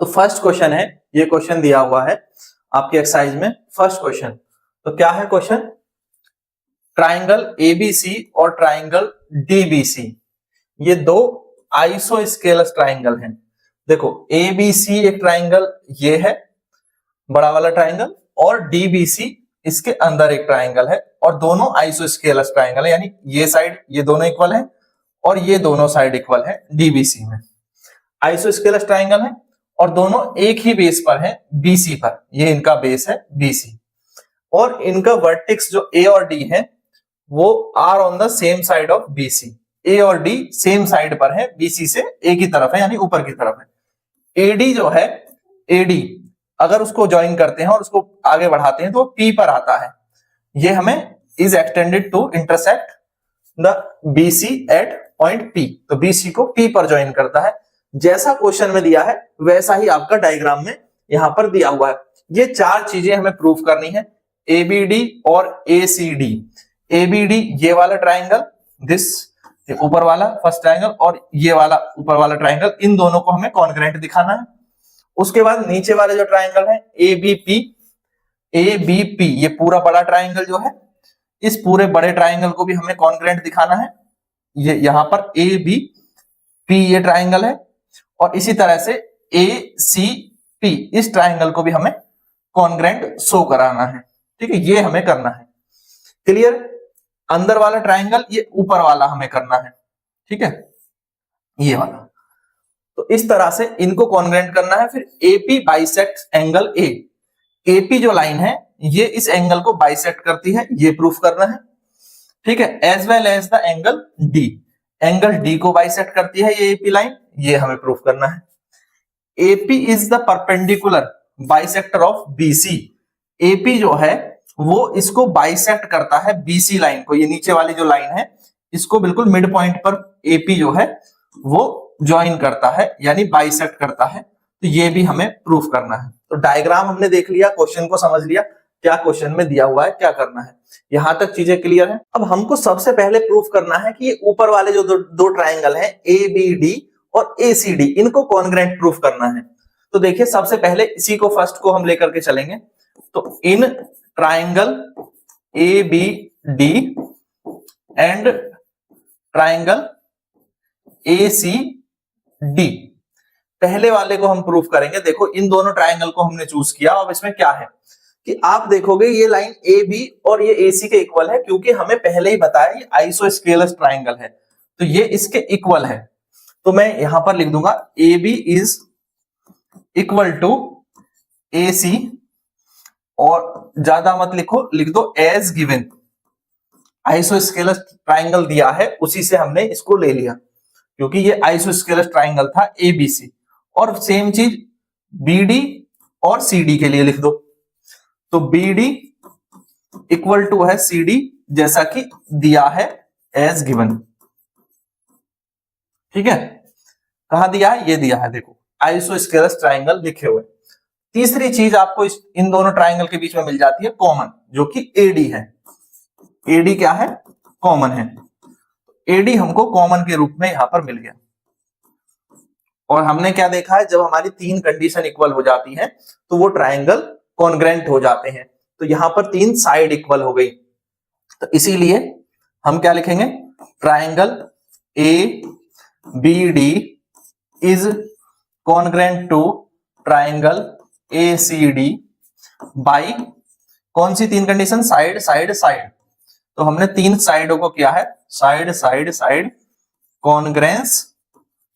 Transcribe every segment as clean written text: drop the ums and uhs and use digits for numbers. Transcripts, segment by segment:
तो first question है, ये क्वेश्चन दिया हुआ है आपकी एक्सरसाइज में। फर्स्ट क्वेश्चन, तो क्या है क्वेश्चन? ट्राइंगल एबीसी और ट्राइंगल डीबीसी, ये दो आइसोस्केलस ट्राइंगल हैं। देखो एबीसी एक ट्राइंगल ये है बड़ा वाला ट्राइंगल, और डीबीसी इसके अंदर एक ट्राइंगल है, और दोनों आइसोस्केलस ट्राइंगल है, यानी ये साइड ये दोनों इक्वल है और ये दोनों साइड इक्वल है। डीबीसी में आइसोस्केलस ट्राइंगल है और दोनों एक ही बेस पर है, बीसी पर। ये इनका बेस है बीसी, और इनका वर्टेक्स जो ए और डी है वो are on the same side of BC. A और डी सेम साइड पर है, बीसी से एक ही तरफ है, यानी ऊपर की तरफ है। एडी जो है, एडी अगर उसको ज्वाइन करते हैं और उसको आगे बढ़ाते हैं तो पी पर आता है। ये हमें is extended to intersect the BC at point P, तो बीसी को पी पर ज्वाइन करता है। जैसा क्वेश्चन में दिया है वैसा ही आपका डायग्राम में यहां पर दिया हुआ है। ये चार चीजें हमें प्रूफ करनी है, एबीडी और एसीडी। एबीडी ये वाला ट्राइंगल, दिस ऊपर वाला फर्स्ट ट्राइंगल, और ये वाला ऊपर वाला ट्राइंगल, इन दोनों को हमें कॉन्ग्रुएंट दिखाना है। उसके बाद नीचे वाले जो ट्राइंगल है एबीपी, एबीपी ये पूरा बड़ा ट्राइंगल जो है, इस पूरे बड़े ट्राइंगल को भी हमें कॉन्ग्रुएंट दिखाना है। ये यहां पर ए बी पी ये ट्राइंगल है, और इसी तरह से ए सी पी इस ट्राइंगल को भी हमें कॉन्ग्रुएंट शो कराना है। ठीक है, ये हमें करना है। क्लियर? अंदर वाला ट्राइंगल ये ऊपर वाला हमें करना है। ठीक है, ये वाला। तो इस तरह से इनको कॉन्ग्रुएंट करना है। फिर AP bisect angle A, AP जो लाइन है ये इस एंगल को बाइसेक्ट करती है, ये प्रूफ करना है। ठीक है, as well as the angle D, angle D को बाइसेक्ट करती है ये एपी लाइन, ये हमें प्रूफ करना है। AP is the perpendicular bisector of BC, AP जो है वो इसको बाइसेक्ट करता है बीसी लाइन को, ये नीचे वाली जो लाइन है इसको बिल्कुल मिड पॉइंट पर एपी जो है वो ज्वाइन करता है, यानी बाइसेक्ट करता है। तो ये भी हमें प्रूफ करना है। तो डायग्राम हमने देख लिया, क्वेश्चन को समझ लिया, क्या क्वेश्चन में दिया हुआ है, क्या करना है। यहां तक चीजें क्लियर है। अब हमको सबसे पहले प्रूफ करना है कि ये ऊपर वाले जो दो ट्राइंगल हैं ए बी डी और ए सी डी, इनको कॉन्ग्रुएंट प्रूफ करना है। तो देखिए सबसे पहले इसी को फर्स्ट को हम लेकर के चलेंगे। तो in triangle A B D and triangle A C D, पहले वाले को हम प्रूफ करेंगे। देखो इन दोनों ट्राइंगल को हमने चूज किया। अब इसमें क्या है कि आप देखोगे ये लाइन ए बी और ये ए सी के इक्वल है, क्योंकि हमें पहले ही बताया ये आइसोस्केलस ट्राइंगल है, तो ये इसके इक्वल है। तो मैं यहां पर लिख दूंगा A B is equal to A C, और ज्यादा मत लिखो, लिख दो एज गिवन। आइसोस्केलस ट्राइंगल दिया है उसी से हमने इसको ले लिया, क्योंकि ये आइसोस्केलस ट्राइंगल था एबीसी। और सेम चीज बीडी और सीडी के लिए लिख दो। तो बीडी इक्वल टू है सीडी, जैसा कि दिया है एज गिवन। ठीक है, कहां दिया है? ये दिया है, देखो आइसोस्केलस ट्राइंगल लिखे हुए। तीसरी चीज आपको इन दोनों ट्राइंगल के बीच में मिल जाती है कॉमन, जो कि एडी है। एडी क्या है? कॉमन है। एडी हमको कॉमन के रूप में यहां पर मिल गया। और हमने क्या देखा है, जब हमारी तीन कंडीशन इक्वल हो जाती है तो वो ट्राइंगल कॉन्ग्रुएंट हो जाते हैं। तो यहां पर तीन साइड इक्वल हो गई, तो इसीलिए हम क्या लिखेंगे? Triangle A B D is congruent to triangle A C D by कौन सी तीन कंडीशन? Side side side. तो हमने तीन साइडों को किया है side side side congruence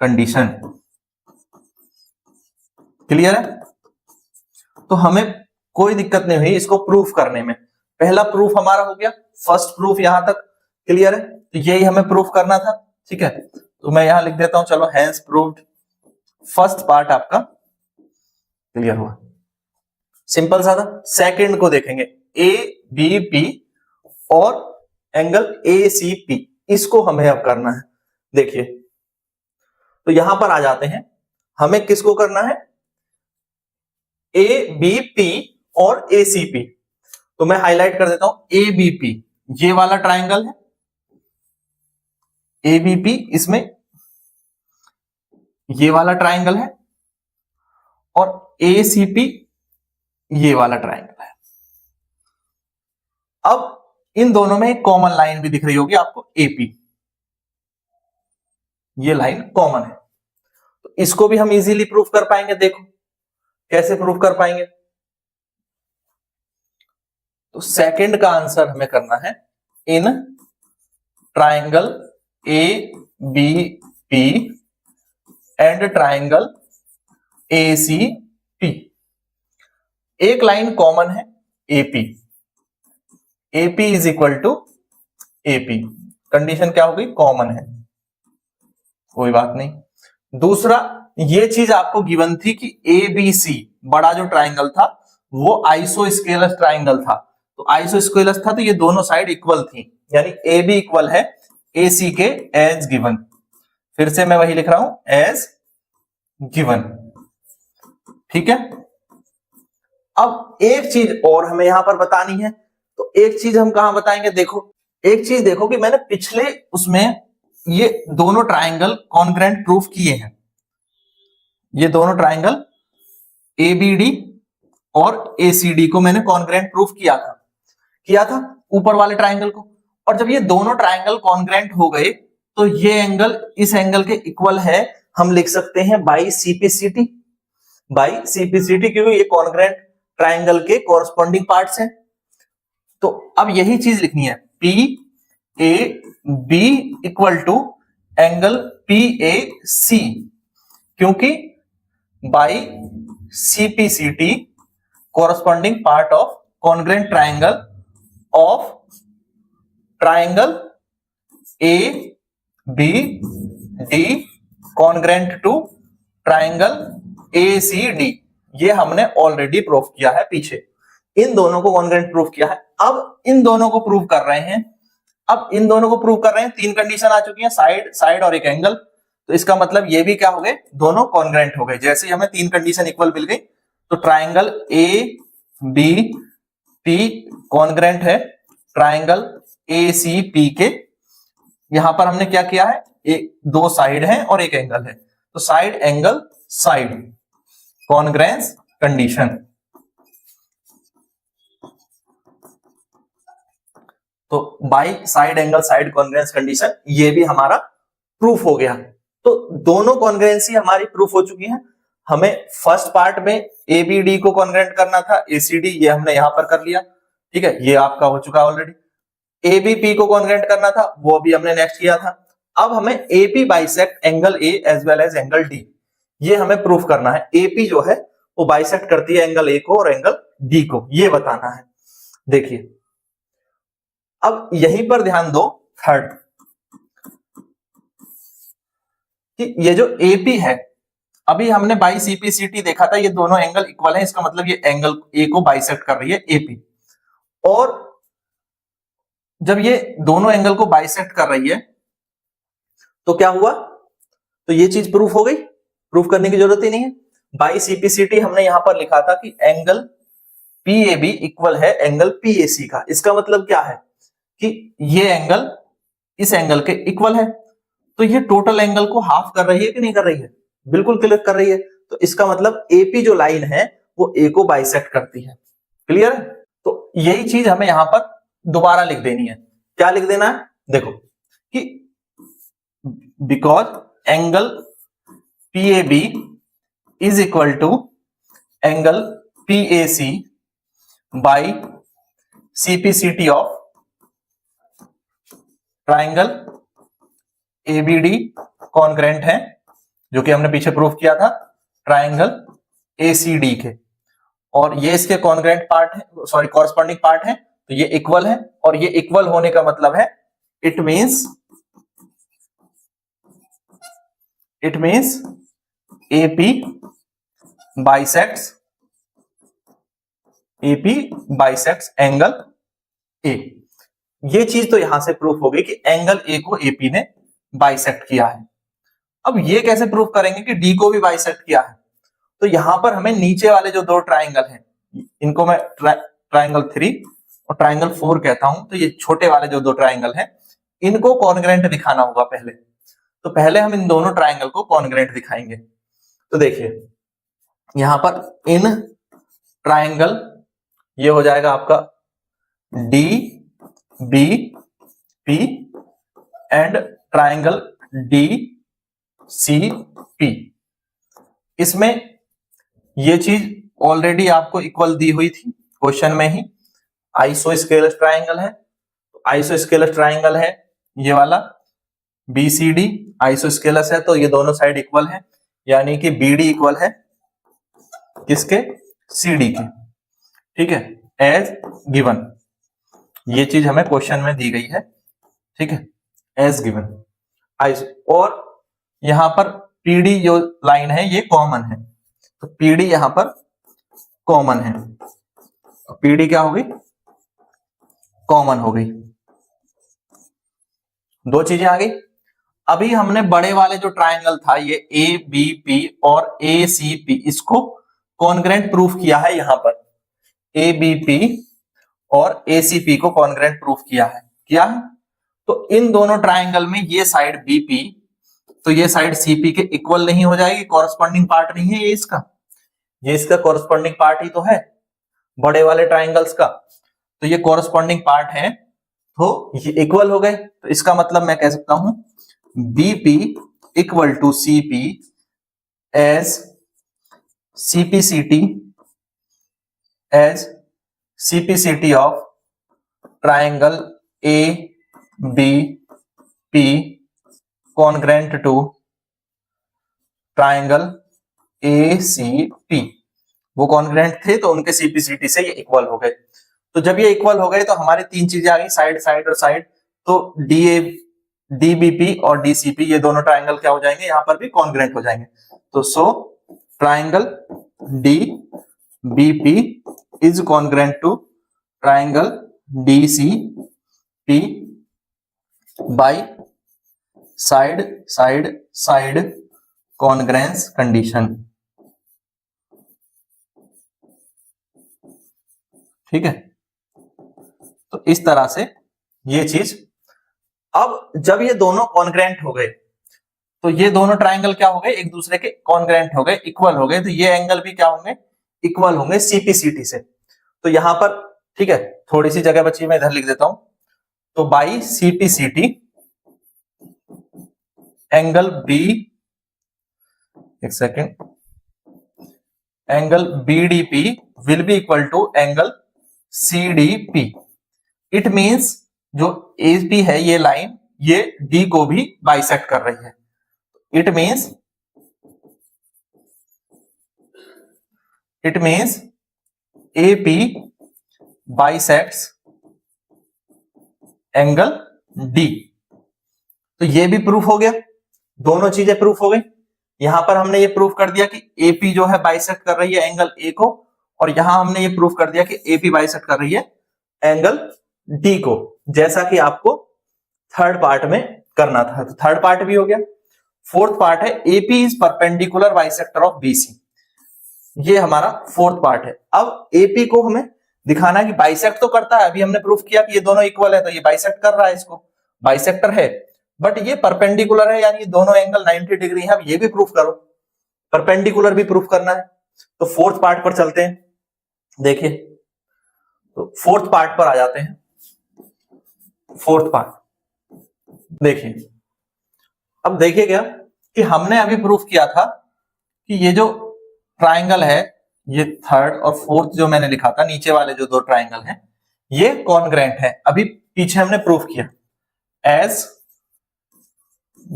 condition. Clear है? तो हमें कोई दिक्कत नहीं हुई इसको प्रूफ करने में। पहला प्रूफ हमारा हो गया, फर्स्ट प्रूफ यहां तक क्लियर है। तो यही हमें प्रूफ करना था। ठीक है, तो मैं यहां लिख देता हूं, चलो हैंस प्रूव्ड। फर्स्ट पार्ट आपका क्लियर हुआ, सिंपल सा था। सेकंड को देखेंगे, ए बी पी और एंगल ए सी पी, इसको हमें अब करना है। देखिए तो यहां पर आ जाते हैं, हमें किसको करना है? ए बी पी और ए सी पी। तो मैं हाईलाइट कर देता हूं, ए बी पी ये वाला ट्राइंगल है, ए बी पी इसमें ये वाला ट्राइंगल है, और ACP ये वाला ट्राइंगल है। अब इन दोनों में एक कॉमन लाइन भी दिख रही होगी आपको, AP, ये लाइन कॉमन है, तो इसको भी हम इजीली प्रूफ कर पाएंगे। देखो कैसे प्रूफ कर पाएंगे। तो सेकंड का आंसर हमें करना है, in triangle ABP and triangle ACP एक लाइन कॉमन है, AP, AP is equal to AP। Condition क्या होगी, कॉमन है, कोई बात नहीं। दूसरा, ये चीज आपको गिवन थी कि ABC बड़ा जो ट्राइंगल था वो आइसोस्केलस ट्राइंगल था, तो आइसोस्केलस था तो ये दोनों साइड इक्वल थी, यानी AB इक्वल है AC के एज गिवन। फिर से मैं वही लिख रहा हूं, एज गिवन, ठीक है। अब एक चीज और हमें यहां पर बतानी है, तो एक चीज हम कहां बताएंगे, देखो एक चीज देखो कि मैंने पिछले उसमें ये दोनों ट्राइंगल कॉन्ग्रेंट प्रूफ किए हैं, ये दोनों ट्राइंगल ABD और ACD को मैंने कॉन्ग्रेंट प्रूफ किया था ऊपर वाले ट्राइंगल को। और जब ये दोनों ट्राइंगल कॉन्ग्रेंट हो गए तो ये एंगल इस एंगल के इक्वल है, हम लिख सकते हैं बाई CPCT, क्योंकि ये कॉन्ग्रेंट ट्राइंगल के कॉरस्पॉन्डिंग पार्ट्स हैं। तो अब यही चीज लिखनी है, PAB equal to angle PAC, क्योंकि by CPCT corresponding part of congruent triangle of triangle ABD congruent to triangle ACD। ये हमने ऑलरेडी प्रूफ किया है पीछे, इन दोनों को कॉन्ग्रेंट प्रूफ किया है। अब इन दोनों को प्रूव कर रहे हैं, तीन कंडीशन आ चुकी हैं, साइड और एक एंगल। तो इसका मतलब ये भी क्या हो गए, दोनों कॉन्ग्रेंट हो गए। जैसे ही हमें तीन कंडीशन इक्वल मिल गई तो ट्राइंगल ABP कॉन्ग्रेंट है ट्राइंगल ACP के। यहां पर हमने क्या किया है, दो साइड है और एक एंगल है, तो side angle side congruence condition. तो by side angle side congruence condition ये भी हमारा प्रूफ हो गया। तो दोनों कॉन्ग्रेंसी हमारी प्रूफ हो चुकी है। हमें फर्स्ट पार्ट में ABD को कॉन्ग्रेंट करना था, ACD ये हमने यहां पर कर लिया, ठीक है, ये आपका हो चुका ऑलरेडी। ABP को कॉन्ग्रेंट करना था, वो भी हमने नेक्स्ट किया था। अब हमें AP bisect angle A as well as angle D, ये हमें प्रूफ करना है। AP जो है वो बाइसेक्ट करती है एंगल A को और एंगल D को, ये बताना है। देखिए अब यहीं पर ध्यान दो, थर्ड कि ये जो AP है, अभी हमने बाई CPCT देखा था, ये दोनों एंगल इक्वल है, इसका मतलब ये एंगल A को बाइसेक्ट कर रही है AP। और जब ये दोनों एंगल को बाइसेक्ट कर रही है तो क्या हुआ, तो ये चीज प्रूफ हो गई, प्रूफ करने की जरूरत ही नहीं है। बाई CPCT हमने यहां पर लिखा था कि एंगल PAB इक्वल है एंगल PAC का। इसका मतलब क्या है कि ये एंगल इस एंगल के इक्वल है, तो ये टोटल एंगल को हाफ कर रही है कि नहीं कर रही है, बिल्कुल क्लियर कर रही है। तो इसका मतलब AP जो लाइन है वो A को बाइसेक्ट करती है। क्लियर है? तो यही चीज हमें यहां पर दोबारा लिख देनी है। क्या लिख देना है, देखो कि because angle PAB is equal to angle PAC by CPCT of triangle ABD congruent है, जो कि हमने पीछे प्रूफ किया था ट्राइंगल ACD के, और ये इसके कॉन्ग्रेंट पार्ट है, सॉरी कॉरस्पॉन्डिंग पार्ट है, तो ये इक्वल है। और ये इक्वल होने का मतलब है it means AP bisects angle A। ये चीज तो यहां से प्रूफ हो गई कि एंगल A को AP ने बाइसेक्ट किया है। अब ये कैसे प्रूफ करेंगे कि D को भी बाइसेक्ट किया है, तो यहां पर हमें नीचे वाले जो दो ट्राइंगल हैं, इनको मैं ट्राइंगल 3 और ट्राइंगल 4 कहता हूं, तो ये छोटे वाले जो दो ट्राइंगल हैं इनको कॉन्ग्रेंट दिखाना होगा पहले। तो पहले हम इन दोनों ट्राइंगल को कॉन्ग्रेंट दिखाएंगे। तो देखिए यहां पर इन ट्राइंगल ये हो जाएगा आपका D B P and triangle D C P. इसमें ये चीज ऑलरेडी आपको इक्वल दी हुई थी क्वेश्चन में ही। आइसोस्केलस ट्राइंगल है, आइसोस्केलस ट्राइंगल है ये वाला बीसीडी आइसोस्केलस है, तो ये दोनों साइड इक्वल है, यानी कि बीडी इक्वल है किसके, सीडी के। ठीक है, एज गिवन ये चीज हमें क्वेश्चन में दी गई है। ठीक है, एज गिवन। और यहां पर पीडी जो लाइन है ये कॉमन है, तो पीडी यहां पर कॉमन है, पीडी क्या हो गई, कॉमन हो गई। दो चीजें आ गई। अभी हमने बड़े वाले जो ट्राइंगल था ये ए बी पी और ए सी पी, इसको कॉन्ग्रेंट प्रूफ किया है यहां पर। ए बी पी और ए सी पी को कॉन्ग्रेंट प्रूफ किया है, क्या है? तो इन दोनों ट्राइंगल में ये साइड बीपी तो ये साइड सीपी के इक्वल नहीं हो जाएगी, कॉरस्पॉन्डिंग पार्ट नहीं है ये इसका, ये इसका कॉरस्पॉन्डिंग पार्ट ही तो है बड़े वाले ट्राइंगल्स का, तो ये कॉरस्पॉन्डिंग पार्ट है, तो ये इक्वल हो गए। तो इसका मतलब मैं कह सकता हूं BP equal to CP as CPCT, as CPCT of triangle A B P congruent to triangle A C P. वो कॉन्ग्रेंट थे तो उनके सीपीसीटी से ये इक्वल हो गए। तो जब ये इक्वल हो गए तो हमारी तीन चीजें आ गई, साइड साइड और साइड, तो डीबीपी और डीसीपी ये दोनों ट्राइंगल क्या हो जाएंगे, यहां पर भी कॉन्ग्रेंट हो जाएंगे। तो so triangle D BP is congruent to triangle DC P by side side side congruence condition. ठीक है, तो इस तरह से ये चीज। अब जब ये दोनों कॉन्ग्रेंट हो गए तो ये दोनों ट्राइंगल क्या हो गए, एक दूसरे के कॉन्ग्रेंट हो गए, इक्वल हो गए, तो ये एंगल भी क्या होंगे, इक्वल होंगे सीपीसीटी से। तो यहां पर ठीक है, थोड़ी सी जगह बची, मैं इधर लिख देता हूं। तो बाई सीपीसीटी एंगल बी, एक second, angle BDP will be equal to angle CDP. It means जो एपी है ये लाइन ये डी को भी बाइसेक्ट कर रही है। It means AP bisects angle D. तो ये भी प्रूफ हो गया, दोनों चीजें प्रूफ हो गई। यहां पर हमने ये प्रूफ कर दिया कि एपी जो है बाइसेक्ट कर रही है एंगल ए को, और यहां हमने ये प्रूफ कर दिया कि एपी बाइसेक्ट कर रही है एंगल डी को, जैसा कि आपको थर्ड पार्ट में करना था। तो थर्ड पार्ट भी हो गया। फोर्थ पार्ट है AP is perpendicular bisector of BC, ये हमारा फोर्थ पार्ट है। अब एपी को हमें दिखाना है कि बाइसेक्ट तो करता है, अभी हमने प्रूफ किया कि ये दोनों इक्वल है, तो ये बाइसेक्ट कर रहा है, इसको बाइसेक्टर है, बट ये परपेंडिकुलर है, यानी दोनों एंगल 90 डिग्री है। अब ये भी प्रूफ करो, परपेंडिकुलर भी प्रूफ करना है। तो फोर्थ पार्ट पर चलते हैं, देखिए, तो फोर्थ पार्ट पर आ जाते हैं। फोर्थ पार्ट देखिए, अब देखिए क्या कि हमने अभी प्रूफ किया था कि ये जो ट्राइंगल है, ये थर्ड और फोर्थ जो मैंने लिखा था, नीचे वाले जो दो ट्राइंगल हैं ये कॉन्ग्रेंट है। अभी पीछे हमने प्रूफ किया, as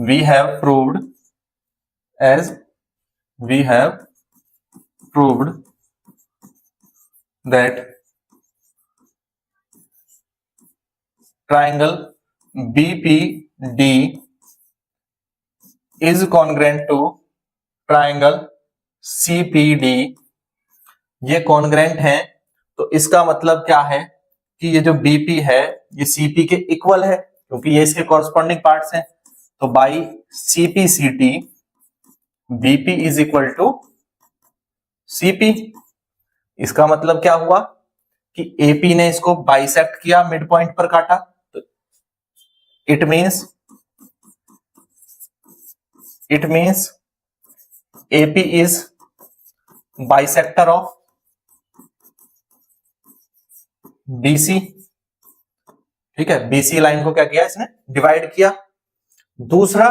we have proved, as we have proved that triangle BPD is congruent to triangle CPD, ये कॉन्ग्रेंट है। तो इसका मतलब क्या है कि ये जो BP है ये CP के इक्वल है, क्योंकि ये इसके कॉरस्पॉन्डिंग पार्ट्स हैं। तो by CPCT BP is equal to CP। इसका मतलब क्या हुआ कि AP ने इसको बाइसेक्ट किया, मिड पॉइंट पर काटा, तो it means AP is bisector of BC. ठीक है, बीसी लाइन को क्या किया इसने, डिवाइड किया। दूसरा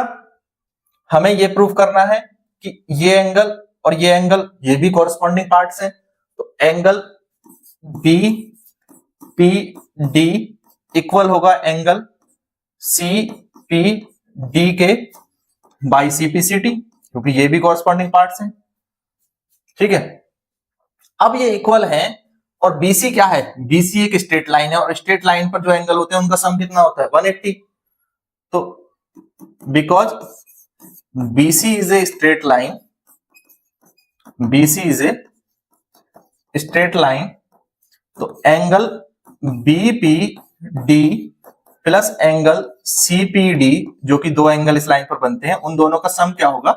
हमें ये प्रूव करना है कि ये एंगल और ये एंगल ये भी कॉरस्पॉन्डिंग पार्ट्स हैं, तो angle B P D equal होगा एंगल सी पी डी के by C P C T, क्योंकि ये भी कॉरस्पॉन्डिंग पार्ट्स हैं। ठीक है, अब ये इक्वल है और बीसी क्या है, बीसी एक स्ट्रेट लाइन है और स्ट्रेट लाइन पर जो एंगल होते हैं उनका सम कितना होता है 180। तो because BC is a straight line, BC is a straight line, तो angle BPD plus angle CPD जो कि दो एंगल इस लाइन पर बनते हैं, उन दोनों का सम क्या होगा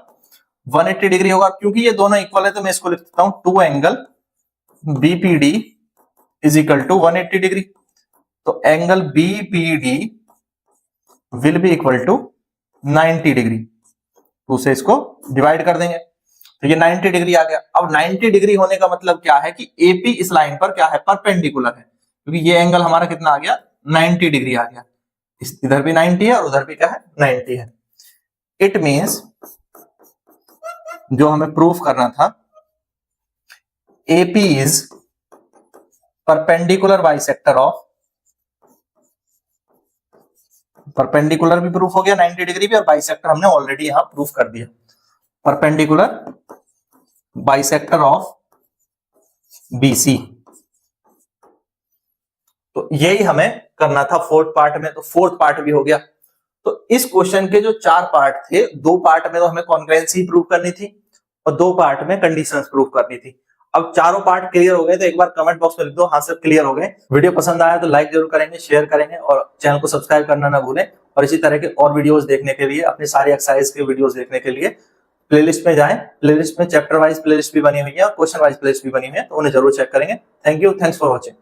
180 डिग्री होगा। क्योंकि ये दोनों इक्वल है तो मैं इसको लिख देता हूं 2 angle BPD is equal to 180 degree. तो angle BPD will be equal to 90 degree. तो उसे इसको डिवाइड कर देंगे तो ये 90 डिग्री आ गया। अब 90 डिग्री होने का मतलब क्या है कि एपी इस लाइन पर क्या है, परपेंडिकुलर है, क्योंकि ये एंगल हमारा कितना आ गया 90 डिग्री आ गया। इधर भी 90 है और उधर भी क्या है 90 है। इट मींस जो हमें प्रूफ करना था AP is perpendicular bisector of, perpendicular भी प्रूफ हो गया 90 डिग्री भी, और बाइसेक्टर हमने ऑलरेडी यहां प्रूफ कर दिया, परपेंडिकुलर बाइसेक्टर ऑफ BC। तो यही हमें करना था फोर्थ पार्ट में, तो फोर्थ पार्ट भी हो गया। तो इस क्वेश्चन के जो 4 पार्ट थे, 2 पार्ट में तो हमें कॉन्ग्रुएंसी प्रूव करनी थी और 2 पार्ट में कंडीशंस प्रूव करनी थी। अब चारों पार्ट क्लियर हो गए तो एक बार कमेंट बॉक्स में लिख दो हाँ सर क्लियर हो गए। वीडियो पसंद आया तो लाइक जरूर करेंगे, शेयर करेंगे और चैनल को सब्सक्राइब करना ना भूलें। और इसी तरह के और वीडियोस देखने के लिए, अपनी सारी एक्सरसाइज के वीडियोस देखने के लिए प्लेलिस्ट में जाएं। प्लेलिस्ट में चैप्टर वाइज प्लेलिस्ट भी बनी हुई है और क्वेश्चन वाइज प्लेलिस्ट भी बनी हुई है, तो उन्हें जरूर चेक करेंगे। Thank you, thanks for watching.